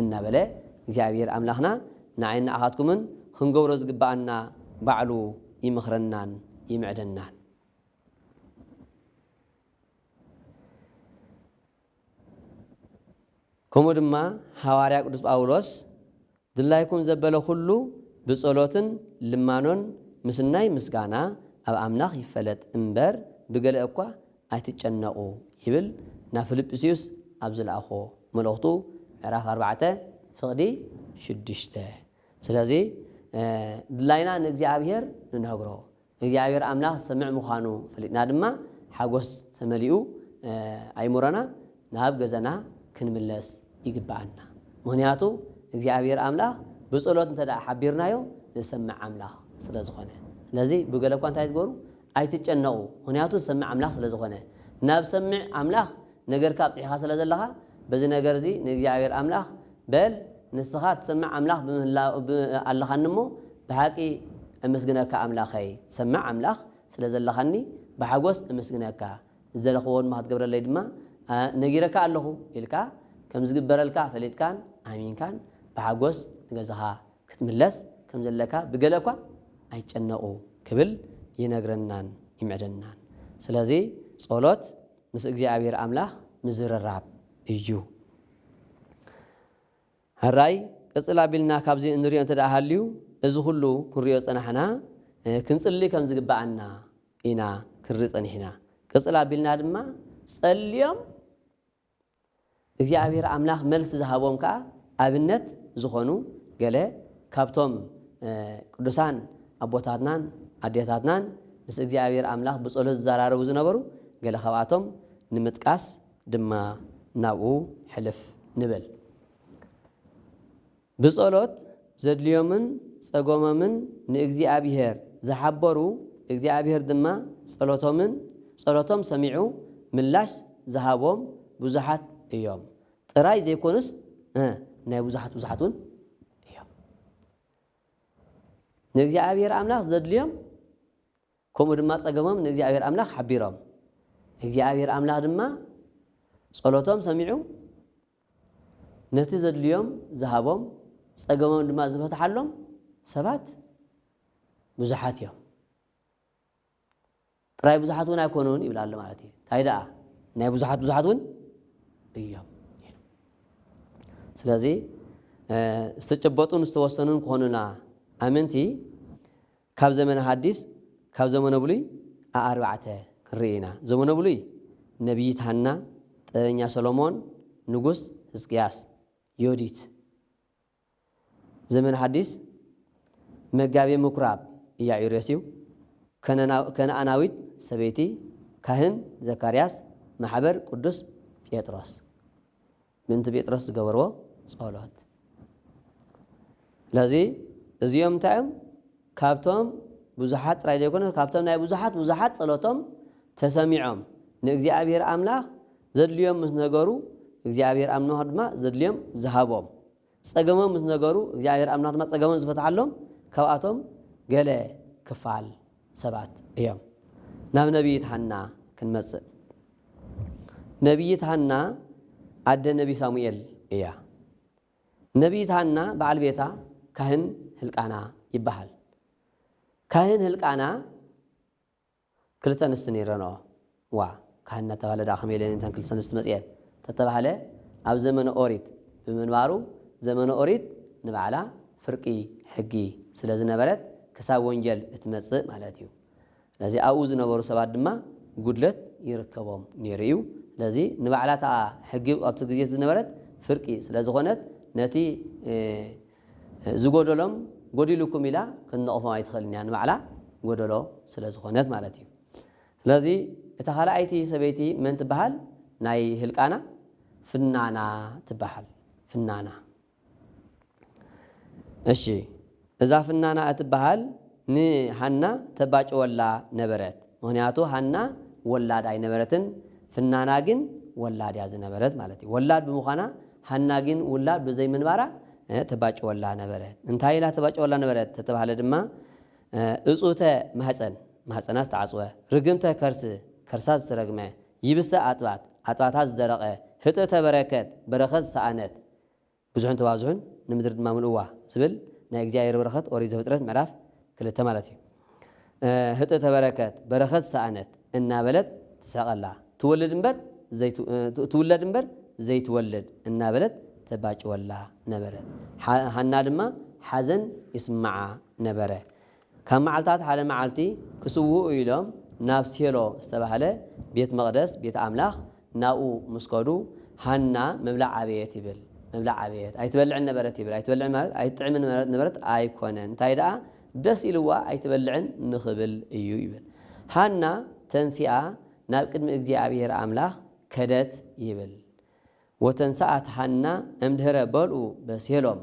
ان بلا እግዚአብሔር አምላክና ናይና አኻትኩምን ክንገብሮ ዝግባአና ባዕሉ ይምኽረናን ይምዕደናን ከምኡ ድማ ሐዋርያ ቅዱስ ጳውሎስ ድላይኩም ዘበለ ሁሉ ብጸሎትን ልማኖን ምስናይ ምስጋና ኣብ አምላኽ ይፈለጥ እምበር ብገለ እኳ ኣይትጨነቁ ይብል ና ፊልጵስዩስ ኣብ ዝለኣኾ መልእኽቱ ምዕራፍ 4 ፍቕዲ 6 ስለዚህ ድላይና ንእግዚአብሔር ንነግሮ እግዚአብሔር አምላኽ ሰምዕ ምዃኑ ፍሊጥና ድማ ሓጎስ ተመሊኡ ኣይሙረና ናብ ገዘና ክንምለስ ይግባአና ምክንያቱ እግዚአብሔር አምላኽ ብጸሎት እንተዳ ሓቢርናዮ ዝሰምዕ አምላኽ ስለዝኾነ ስለዚህ ብገለ እኳ እንታይ ትገብሩ ኣይትጨነቁ ምክንያቱ ዝሰምዕ አምላኽ ስለዝኾነ ናብ ሰምዕ አምላኽ ነገርካ ኣብፅሒኻ ስለዘለኻ በዚ ነገር እዚ ንእግዚአብሔር አምላኽ በል ንስኻ ትሰምዕ አምላኽ ኣለኻንሞ ብሓቂ እመስግነካ አምላኸይ ሰምዕ አምላኽ ስለዘለኻኒ ብሓጎስ እመስግነካ ዘለኽዎን ማትገብረለይ ድማ ነጊረካ ኣለኹ ኢልካ ከም ዝግበረልካ ፈሊጥካን ኣሚንካን ብሓጎስ ንገዛኻ ክትምለስ ከም ዘለካ ብገለኳ ኣይጨነቁ ክብል ይነግረናን ይምዕደናን ስለዚ ጸሎት ምስ እግዚአብሔር አምላኽ ምዝርራብ እዩ هراي قصلا بلنا كابزي انريو انت داهاليو እዚ ሁሉ ኩሪዮ ጸናሕና ክንጽልይ ከም ዝግባአና ኢና ክርጽኒሕና ቅጽላ ቢልና ድማ ጸልዮም እግዚአብሔር አምላኽ መልስ ዝሃቦም ካ አብነት ዝኾኑ ገለ ካብቶም ቅዱሳን አቦታትናን አዴታትናን ምስ እግዚአብሔር አምላኽ ብጸሎት ዘራረቡ ዝነበሩ ገለ ካብኣቶም ንምጥቃስ ድማ ናብኡ ሕልፍ ንብል بصلوت زدليومن صقوممن نእግዚአብሔር زحبرو እግዚአብሔር ድማ ጸሎቶም ሰሚዑ ምላሽ ዝሃቦም ብዙሓት እዮም ጥራይ ዘይኮንስ ናይ ብዙሓቱን እዮም ንእግዚአብሔር አምላኽ ዘድልዮም ከምኡ ድማ ጸገሞም ንእግዚአብሔር አምላኽ ሓቢሮም እግዚአብሔር አምላኽ ድማ ጸሎቶም ሰሚዑ ነቲ ዘድልዮም ዝሃቦም ጸገሞም ድማ ዝፈታሐሎም ሰባት ብዙሓት እዮም ጥራይ ብዙሓቱን ኣይኮኑን ይብላል ማለት እዩ ታይዳ ናይ ብዙሓቱን እዮም ስለዚህ ዝተጨበጡን ዝተወሰኑን ኮኑና ኣመንቲ ካብ ዘመነ ሐዲስ ካብ ዘመነ ብሉይ ኣርባዕተ ክርኢና ዘመነ ብሉይ ነቢይት ሐና ጥበበኛ ሰሎሞን ንጉስ ሕዝቅያስ ዮዲት ዘመን ሐዲስ መጋቤ ምኩራብ ኢያኢሮስ ከነአናዊት ሰበይቲ ካህን ዘካርያስ ማሕበር ቅዱስ ጴጥሮስ ምንት ጴጥሮስ ዝገበርዎ ጸሎት ለዚ እዚኦም ታይም ካብቶም ብዙሓት ጥራይ ዘይኮነ ካብቶም ናይ ብዙሓት ጸሎቶም ተሰሚዖም ንእግዚአብሔር አምላኽ ዘድልዮም ምስ ነገሩ እግዚአብሔር አምላኽ ድማ ዘድልዮም ዝሃቦም ጸገሞም ምስ ነገሩ እግዚአብሔር አምላኽ ድማ ጸገሞም ዝፈታሐሎም ካብኣቶም ገለ ክፋል ሰባት እዮም ናብ ነቢይት ሐና ክንመጽእ ነቢይት ሐና ኣደ ነቢ ሳሙኤል እያ ነቢይት ሐና በዓል ቤታ ካህን ህልቃና ይበሃል ካህን ህልቃና ክልተ ንስቲ ነይረኖ ዋ ካህን ተባለ ዳ ኸመይለን እንተን ክልተ ንስቲ መጽየን ተተባሃለ ኣብ ዘመነ ኦሪት ብምንባሩ ዘመነ ኦሪት ንባዕላ ፍርቂ ሕጊ ስለዝነበረት ክሳብ ወንጀል እትመጽእ ማለት እዩ ለዚ ኣብኡ ዝነበሩ ሰባት ድማ ጉድለት ይርከቦም ነይሩ እዩ ለዚ ንባዕላታ ሕጊ ኣብቲ ግዜ ዝነበረት ፍርቂ ስለዝኾነት ነቲ ዝጎደሎም ጎዲሉኩም ኢላ ክንነቕፎም ኣይትኽእልን እያ ንባዕላ ጎደሎ ስለ ዝኾነት ማለት እዩ ስለዚ እታ ካልኣይቲ ሰበይቲ መን ትበሃል ናይ ህልቃና ፍናና ትበሃል ፍናና እሺ እዛ ፍናና እትበሃል ንሃና ተባጭወላ ነበረት ምክንያቱ ሃና ወላድ ኣይነበረትን ፍናና ግን ወላድ ያዝ ነበረት ማለት እዩ ወላድ ብምዃና ሃና ግን ወላድ ብዘይ ምንባራ ተባጭወላ ነበረት እንታይ ኢላ ተባጭወላ ነበረት ተተባሃለ ድማ እጹተ ማህፀና ዝተዓጽወ ርግምተ ከርሳ ዝተረግመ ይብስተ ኣጥባታ ዝደረቐ ህጥተ በረኸት ሰኣነት ብዙሕን ተባዙሕን ንምድሪ ድማ ምልእዋ ዝብል ናይ እግዚኣብሔር በረኸት ኦሪት ዘፍጥረት ምዕራፍ 2 ማለት እዩ ህጥተ በረኸት ሰኣነት እናበለት ትሰቐላ ትውለድ እምበር ዘይትወልድ እናበለት ተባጭወላ ነበረት ሃና ድማ ሓዘን ይስማዓ ነበረ ካብ መዓልታት ሓደ መዓልቲ ክስውኡ ኢሎም ናብ ሴሎ ዝተባሃለ ቤት መቕደስ ቤት ኣምላኽ ናብኡ ምስከዱ ሃና መብላዕ ዓበየት ይብል መብላዕ ዓበየት ኣይትበልዕን ነበረት ይብል ኣይትበልዕን ማለት ኣይትጥዕምን ነበረት ኣይኮነን እንታይ ደኣ ደስ ኢልዋ ኣይትበልዕን ንኽብል እዩ ይብል ሃና ተንሲኣ ናብ ቅድሚ እግዚኣብሔር ኣምላኽ ከደት ይብል ወተንሳኣት ሃና እምድህረ በልኡ በሴሎም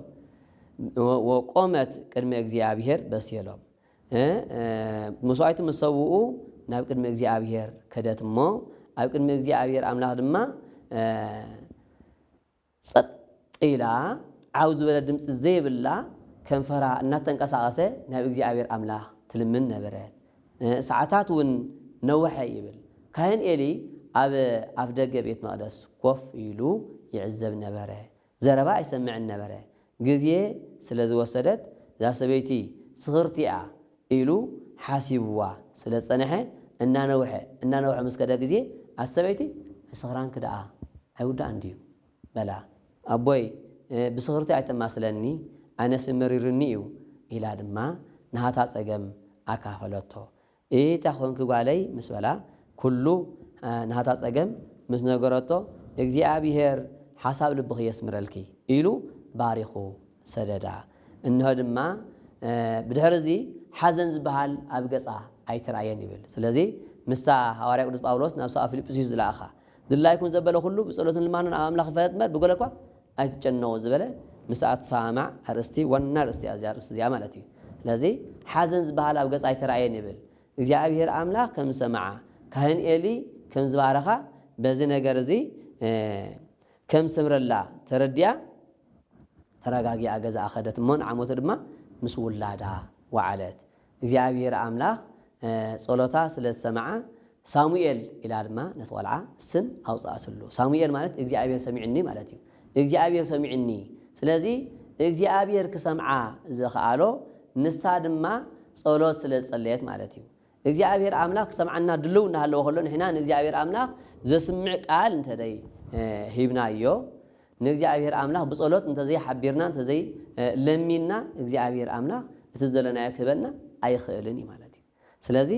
ወቆመት ቅድሚ እግዚኣብሔር በሴሎም መስዋዕቲ ምስ ሰውኡ ናብ ቅድሚ እግዚኣብሔር ከደት እሞ ኣብ ቅድሚ እግዚኣብሔር ኣምላኽ ድማ ጸጥ ኢላ ዓው ዝበለ ድምፂ ዘይብላ ከንፈራ እናተንቀሳቐሰ ናብ እግዚኣብሔር ኣምላኽ ትልምን ነበረት ሰዓታት እውን ነውሐ ይብል ካህን ኤሊ ኣብ ኣፍ ደገ ቤት መቕደስ ኮፍ ኢሉ ይዕዘብ ነበረ ዘረባ ኣይሰምዕን ነበረ ግዜ ስለ ዝወሰደት እዛ ሰበይቲ ስኽርቲኣ ኢሉ ሓሲብዋ ስለ ዝፀንሐ እናነውሐ ምስከደ ግዜ ኣሰበይቲ ስኽራን ክደኣ ኣይውዳእን ድዩ በላ ኣቦይ ብስኽርቲ ኣይተማስለኒ ኣነስ መሪርኒ እዩ ኢላ ድማ ናሃታ ፀገም ኣካፈለቶ እታ ኮንክ ጓለይ ምስ በላ ኩሉ ናሃታ ፀገም ምስ ነገረቶ እግዚኣብሔር ሓሳብ ልብኺ የስምረልኪ ኢሉ ባሪኹ ሰደዳ እንሆ ድማ ብድሕሪ እዚ ሓዘን ዝበሃል ኣብ ገፃ ኣይትረኣየን ይብል ስለዚ ምሳ ሃዋርያ ቅዱስ ጳውሎስ ናብ ሰብኣ ፊልጵስዩስ ዝለኣኻ ድላይኩን ዘበለ ኩሉ ብጸሎትን ልማኑን ኣብ ኣምላኽ ይፈለጥ እምበር ብገለ እኳ ኣይትጨነቑ ዝበለ ምስኣ ትሰማዕ ኣርእስቲ ዋና ኣርእስቲ እዚኣ ማለት እዩ ስለዚ ሓዘን ዝበሃል ኣብ ገፃ ኣይትረኣየን ይብል እግዚኣብሔር ኣምላኽ ከም ዝሰማዓ ካህን ኤሊ ከም ዝባረኻ በዚ ነገር እዚ ከም ስምረላ ተረዲያ ተረጋጊኣ ገዛኣ ኸደት እሞ ንዓመቱ ድማ ምስ ውላዳ ወዓለት እግዚኣብሔር ኣምላኽ ጸሎታ ስለ ዝሰማዓ ሳሙኤል ኢላ ድማ ነቲ ቆልዓ ስም ኣውፅኣትሉ ሳሙኤል ማለት እግዚኣብሔር ሰሚዕኒ ማለት እዩ እግዚኣብሔር ሰሚዕኒ ስለዚ እግዚኣብሔር ክሰምዓ ዝኸኣሎ ንሳ ድማ ጸሎት ስለ ዝጸለየት ማለት እዩ እግዚኣብሔር ኣምላኽ ክሰምዓና ድልው እናሃለዎ ከሎ ንሕና ንእግዚኣብሔር ኣምላኽ ዘስምዕ ቃል እንተደይ ሂብናዮ ንእግዚኣብሔር ኣምላኽ ብጸሎት እንተዘይ ሓቢርና እንተዘይ ለሚና እግዚኣብሔር ኣምላኽ እቲ ዘለናዮ ክህበና ኣይኽእልን እዩ ማለት እዩ ስለዚ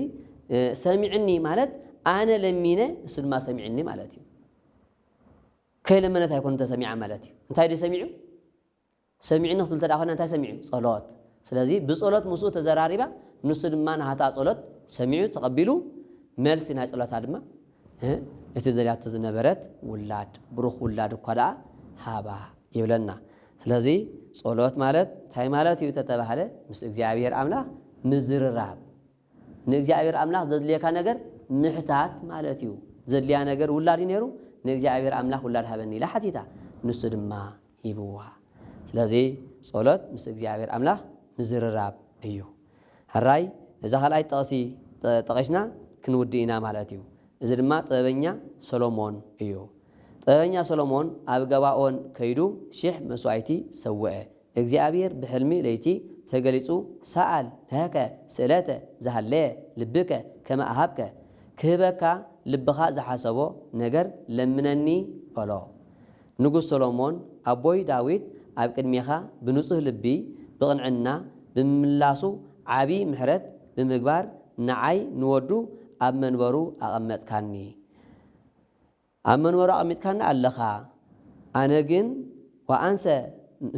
ሰሚዕኒ ማለት ኣነ ለሚነ እሱ ድማ ሰሚዕኒ ማለት እዩ ከይለመነት ኣይኮነ ተሰሚዓ ማለት እዩ እንታይ ደ ሰሚዑ ሰሚዕኒ ክትብል ተዳ ኮይና እንታይ ሰሚዑ ጸሎት ስለዚ ብጸሎት ምስኡ ተዘራሪባ ንሱ ድማ ናሃታ ጸሎት ሰሚዑ ተቐቢሉ መልሲ ናይ ጸሎታ ድማ እቲ ዘልያቶ ዝነበረት ውላድ ብሩኽ ውላድ እኳ ደኣ ሃባ ይብለና ስለዚ ጸሎት ማለት እንታይ ማለት እዩ ተተባሃለ ምስ እግዚኣብሔር ኣምላኽ ምዝርራብ ንእግዚኣብሔር ኣምላኽ ዘድልየካ ነገር ምሕታት ማለት እዩ ዘድልያ ነገር ውላድ እዩ ነይሩ ንእግዚኣብሔር ኣምላኽ ውላድ ሃበኒ ኢላ ሓቲታ ንሱ ድማ ሂብዋ ስለዚ ጸሎት ምስ እግዚኣብሔር ኣምላኽ ምዝርራብ እዩ ሕራይ እዛ ካልኣይ ጠቕሲ ጠቒስና ክንውድእ ኢና ማለት እዩ እዚ ድማ ጥበበኛ ሰሎሞን እዩ ጥበበኛ ሰሎሞን ኣብ ገባኦን ከይዱ 1000 መስዋዕቲ ሰውዐ እግዚኣብሔር ብሕልሚ ለይቲ ተገሊጹ ሰኣል ለከ ስእለተ ዝሃለየ ልብከ ከመ ኣሃብከ ክህበካ ልብኻ ዝሓሰቦ ነገር ለምነኒ በሎ ንጉስ ሰሎሞን ኣቦይ ዳዊት ኣብ ቅድሚኻ ብንጹህ ልቢ ብቕንዕና ብምምላሱ ዓቢ ምሕረት ብምግባር ንዓይ ንወዱ ኣብ መንበሩ ኣቐመጥካኒ ኣብ መንበሩ ኣቐሚጥካኒ ኣለኻ ኣነ ግን ወኣንሰ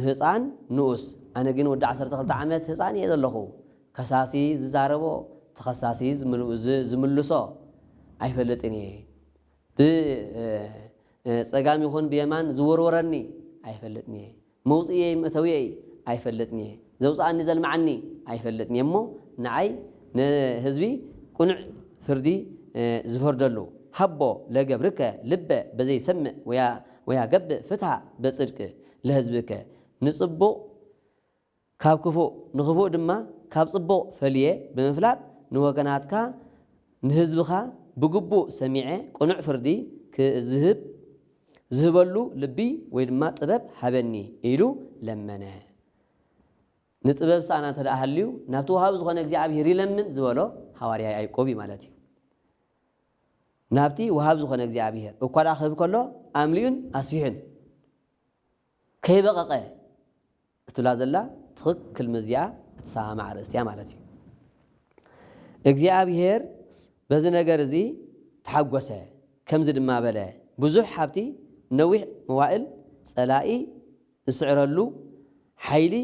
ህፃን ንኡስ أنا جن ودع 12 عامات هزاني هذا اللهو كساسي زاربو تخصصي زملصو أيفلتني ب صقام يكون بيمان زورورني أيفلتني موصي متوي أيفلتني زوج عني زل معني أيفلتني مو نعي نهزبي كن فردي زفردلو حبو لجبرك لب بزي سمع ويا جب فتح بصدق لهزبك نصبو كاب كفو نخفو دما كاب صبو فليه بمفلات نوغناتك نهزبخا بقبو سميعه قنع فردي كذهبلو لبي ويدما طبب حبني إلو لمنه نطبب سانا تدأهليو نبتو هاب زخونه እግዚአብሔር ይለምን ዝበሎ ሐዋርያ ያዕቆብ ማለት እዩ ናብቲ ወሃብ ዝኮነ እግዚአብሔር እኳዳ ኸብ ከሎ አምሊኡን አስፊሕን ከይበቀቀ እትላ ዘላ ትክክል መዚያ እትሰማዕ ርእስያ ማለት እዩ እግዚአብሔር በዚ ነገር እዚ ተሐጎሰ ከምዚ ድማ በለ ብዙሕ ሓብቲ ነዊሕ መዋእል ጸላኢ ዝስዕረሉ ሓይሊ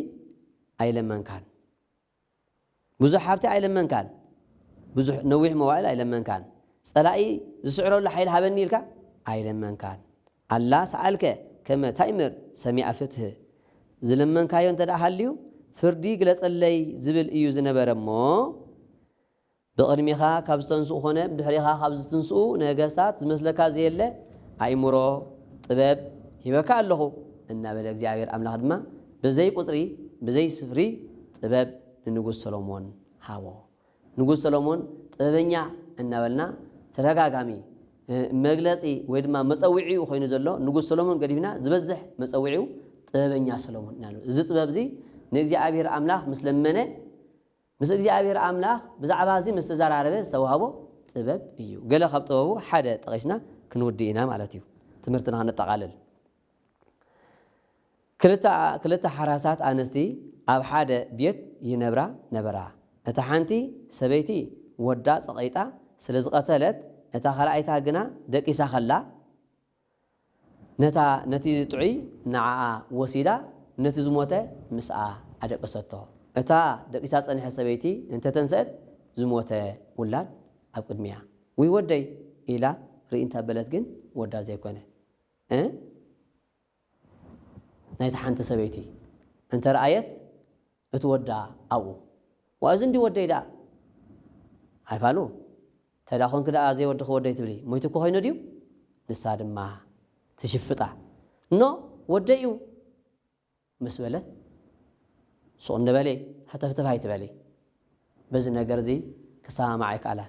አይለመንካን ብዙሕ ሓብቲ አይለመንካን ብዙሕ ነዊሕ መዋእል አይለመንካን ጸላኢ ዝስዕረሉ ሓይሊ ሃበኒ ኢልካ አይለመንካን አላ ሰአልከ ከመ ታይምር ሰሚዐ ፍትህ ዝለመንካዮ እንተዳሃልዩ ፍርዲ ግለጸለይ ዝብል እዩ ዝነበረሞ بقدميخا كابستنسو خونه بدحريخا كابستنسو نغستات زمسلكا زيله ايمرو طبب يبكى الله ان بل እግዚአብሔር አምላክ ድማ በዘይ ቁጥሪ በዘይ ስፍሪ ጥበብ ንጉስ ሰሎሞን ሃቦ ንጉስ ሰሎሞን ጥበበኛ እናበልና ተረጋጋሚ መግለጺ ወይ ድማ መጸውዒው ኮይኑ ዘሎ ንጉስ ሰሎሞን ገዲፍና ዝበዝሕ መጸውዒው ጥበበኛ ሰሎሞን ናሉ እዚ ጥበብ እዚ ንእግዚአብሔር አምላክ መስለመነ ምስ እግዚአብሔር አምላክ ብዛዕባ እዚ መስተዛራረበ ዝተዋሃቦ ጥበብ እዩ ገለ ካብ ጥበቡ ሓደ ጠቂስና ክንውዲኢና ማለት እዩ ትምህርትና ነጠቃለል ክልተ ሓራሳት ኣንስቲ ኣብ ሓደ ቤት ይነብራ ነበራ እታ ሓንቲ ሰበይቲ ወዳ ፀቀይጣ ስለ ዝቀተለት እታ ካልኣይታ ግና ደቂሳ ከላ ነቲ ጥዑይ ንዓኣ ወሲዳ ነቲ ዝሞተ ምስኣ ኣደቀሰቶ እታ ደቂሳ ፀንሐ ሰበይቲ እንተ ተንሰት ዝሞተ ውላድ ኣብ ቅድሚያ ወይ ወደይ ኢላ ርእንታ በለት ግን ወዳ ዘይኮነ ናይታ ሓንቲ ሰበይቲ እንተ ረአየት እትወዳ ኣብኡ ወእዚ እንዲ ወደይ ዳ ኣይፋሉ ተዳኾን ክዳ ዘይወድኽ ወደይ ትብሊ ሞይቱ እኮ ኮይኑ ድዩ ንሳ ድማ ትሽፍጣ ኖ ወደይ እዩ ምስ በለት سو نبالي حتى فتفاي تبالي بز نجار زي كسامة معك على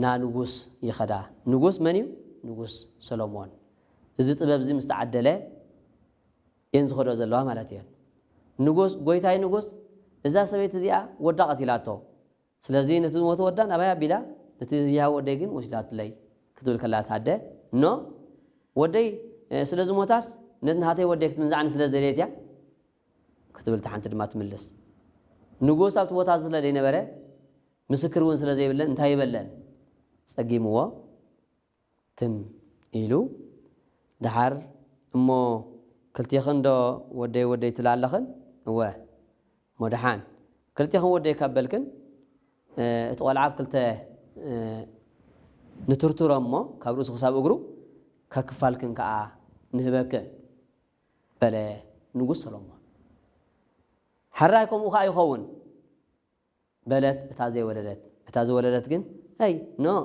نا نجوس يخدا نجوس منيو نجوس سلومون إذا تبى بزي مستعدلة ينزخ رز الله مالتين نجوس قويتاي نجوس إذا سويت زيا ودقت لاتو سلزين نتزوج ودان أبايا بلا نتزيها وديجين وشلات لي كتب الكلات هذا نو ودي سلزم موتاس نتنهاتي وديك تنزعن سلز دليتيا كتب التحنت ما تملس نجوس أبت وتعزل لدينا برا مسكرون سلا زي بلن انتهي بلن سقيموا تم إلو دحر أمو كلتي خندو ودي تلالخن هو مدحان كلتي خن ودي كابلكن تقول عاب كلته نترتور أمو كابروس خصاب أجرو ككفالكن كا نهبكن بلا نجوس سلام حراكم وخا يخون بلد اتازي ولدت جن اي نو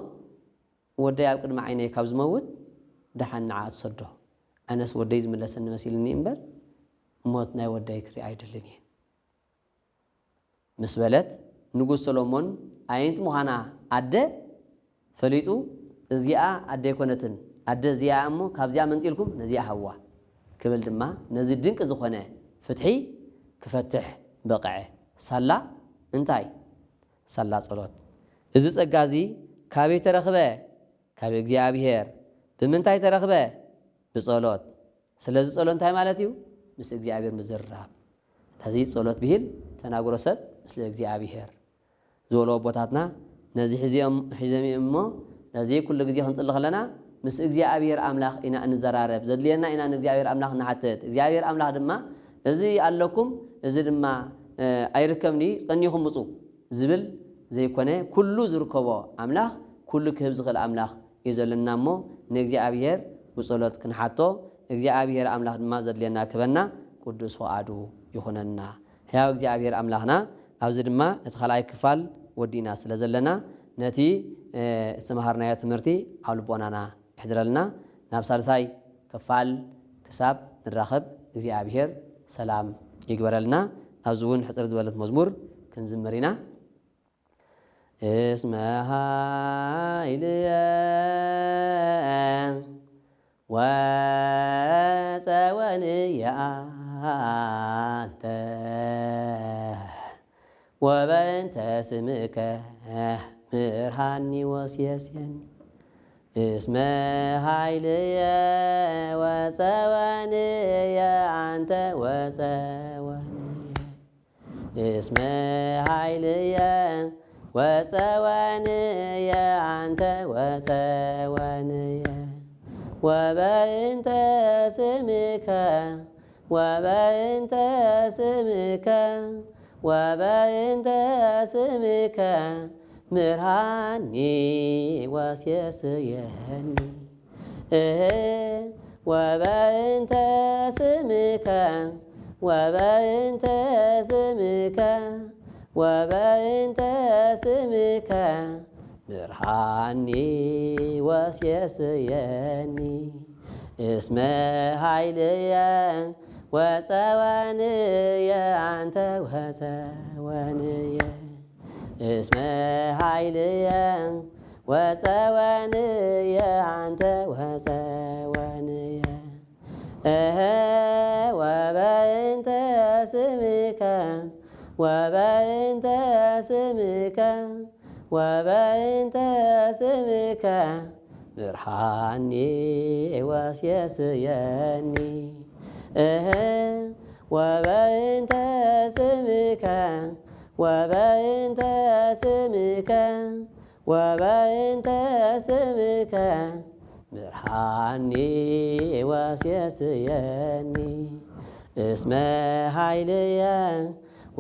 ودي يقد معيني كابز موت دحن عاد صدو انس ودي زملسن مسيلني امبر موتنا ودي كري ايدلني مسبلت نغوس سلومون اينت مخانا اد فليطو ازيا اد يكونتن اد زيا امو كابزيا منطيلكم نزيا حوا كبل دما نزي دنق زخونه فتحي كفتح بقعه صلى انتاي صلى صلوت اذا صغازي كابي ترخبه كابي እግዚአብሔር بمنتاي ترخبه بصلوت ስለዚህ ጸሎት እንታይ ማለት እዩ ምስ እግዚአብሔር ምዝራብ ለዚህ ጸሎት ቢል ተናግሮ ሰብ ምስ እግዚአብሔር ዞሎ ቦታትና ነዚ ሒዘም እሞ ለዚህ ኩሉ ግዜ ክንጽልይ ከለና ምስ እግዚአብሔር አምላኽ ኢና እንዘራረብ ዘድልየና ኢና እግዚአብሔር አምላኽ ንሓተት እግዚአብሔር አምላኽ ድማ እዚ ኣለኩም እዚ ድማ ኣይርከብኒ ጸኒኹም ምፁ ዝብል ዘይኮነ ኩሉ ዝርከቦ ኣምላኽ ኩሉ ክህብ ዝኽእል ኣምላኽ እዩ ዘለና እሞ ንእግዚኣብሔር ብጸሎት ክንሓቶ እግዚአብሔር አምላክ ድማ ዘድልየና ክበና ቅዱስ ፈቃዱ ይኹነና ሕያው እግዚአብሔር አምላክና ኣብዚ ድማ እቲ ኻልኣይ ክፋል ወዲና ስለ ዘለና ነቲ ዝተምሃርናዮ ትምህርቲ ኣብ ልቦናና ይሕድረልና ናብ ሳልሳይ ክፋል ክሳብ ንራኸብ እግዚአብሔር ሰላም ይግበረልና ኣብዚ እውን ሕፅር ዝበለት መዝሙር ክንዝምር ኢና እስመ ሃይልየ ወፀወንየ አንተ ወበእንተ ስምከ ምርሃኒ ወስየስየኒ እስመ ሃይልየ ወፀወንየ አንተ ወፀወንየ እስመ ሃይልየ ወፀወንየ አንተ ወፀወንየ ወበእንተ ስምከ ወበእንተ ስምከ ወበእንተ ስምከ ምርሃኒ ወስየስየኒ ወበእንተ ስምከ ወበእንተ ስምከ ወበእንተ ስምከ ምርሃኒ ወስየስየኒ እስመ ሃይልየ ወፀወንየ አንተ ወፀወንየ እስመ ሃይልየ ወፀወንየ አንተ ወፀወንየ ወበእንተ ስምከ ወበእንተ ስምከ ወበእንተ ስምከ ምርሃኒ ወስየስየኒ ወበእንተ ስምከ ወበእንተ ስምከ ወበእንተ ስምከ ምርሃኒ ወስየስየኒ እስመ ሃይልየ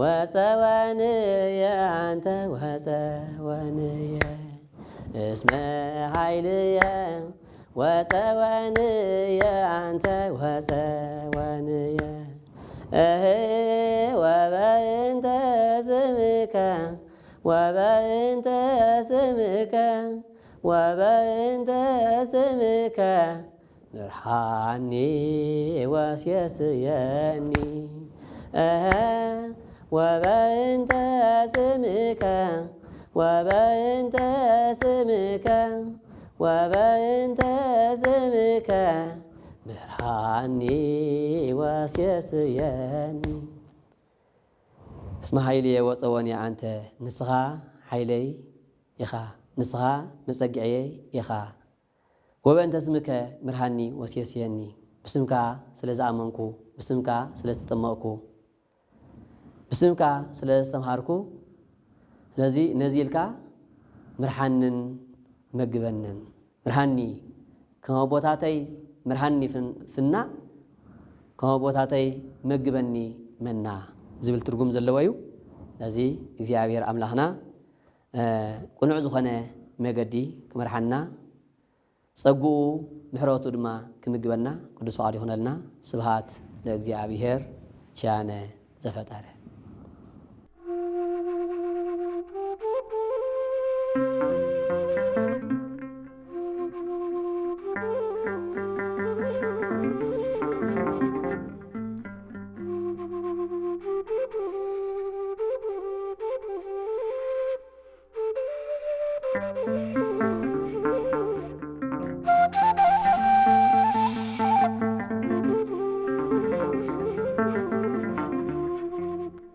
ወፀወንየ አንተ ወፀወንየ እስመ ሃይልየ ወፀወንየ አንተ ወፀወንየ ወበእንተ ስምከ ወበእንተ ስምከ ወበእንተ ስምከ ምርሃኒ ወስየስየኒ ወበእንተ ስምከ ወበእንተ ስምከ ወበእንተ ስምከ ምርሃኒ ወስየስየኒ እስመ ሃይልየ ወፀወንየ አንተ ንስኻ ሃይለይ ኢኻ ንስኻ መፀጊዐየ ኢኻ ወበእንተ ስምከ ምርሃኒ ወስየስየኒ ብስምካ ስለ ዝኣመንኩ ብስምካ ስለ ዝተጠመቕኩ ብስምካ ስለ ዝተምሃርኩ ስለዚ ነዚ ኢልካ ምርሃንን መግበንን ምርሃኒ ከመ ቦታተይ ምርሃኒ ፍና ከመ ቦታተይ መግበኒ መና ዝብል ትርጉም ዘለዎ እዩ ስለዚ እግዚአብሔር ኣምላኽና ቁኑዕ ዝኾነ መገዲ ክመርሓና ፀጉኡ ምሕረቱ ድማ ክምግበና ቅዱስ ፈቃዱ ይኹነልና ስብሃት ለእግዚአብሔር ሻነ ዘፈጠረ Thank you.